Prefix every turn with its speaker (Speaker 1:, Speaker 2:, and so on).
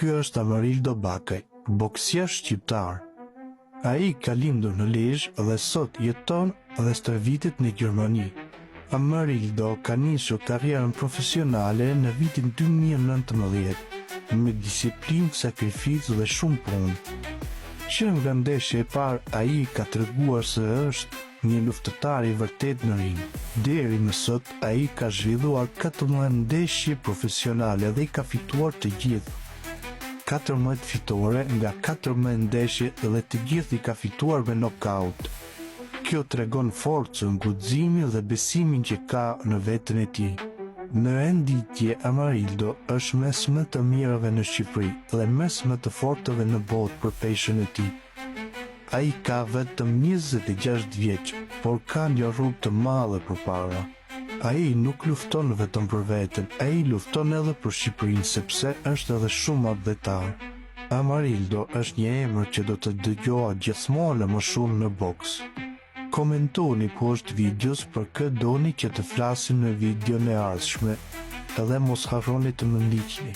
Speaker 1: Ky është Amarildo Bakaj, boksier shqiptar. Ai ka lindur në Lezhë dhe sot jeton dhe stërvitet në Gjermani. Amarildo ka nisur karrierën profesionale në vitin 2019 me disiplinë, sakrificë dhe shumë punë. Që nga ndeshja e parë ai ka treguar se është një luftëtar i vërtet në ring. Deri më sot ai ka zhvilluar 14 ndeshje profesionale dhe i ka fituar të gjithë. 14 fitore nga 14 ndeshje dhe të gjithë i ka fituar me nokaut. Kjo tregon forcën, guximin dhe besimin që ka në veten e tij. Në renditje, Amarildo është mes më të mirëve në Shqipëri dhe mes më të fortëve në botë për peshën e tij. Ai ka vetëm 26 vjeç, por ka një rrugë të madhe përpara. Ai nuk lufton vetëm për veten, ai lufton edhe për Shqipërinë sepse është edhe shumë atletar. Amarildo është një emër që do të dëgjohet gjithmonë më shumë në boks. Komentoni poshtë videos për kë doni që të flasim në videon e ardhshme, edhe mos harroni të më ndiqni.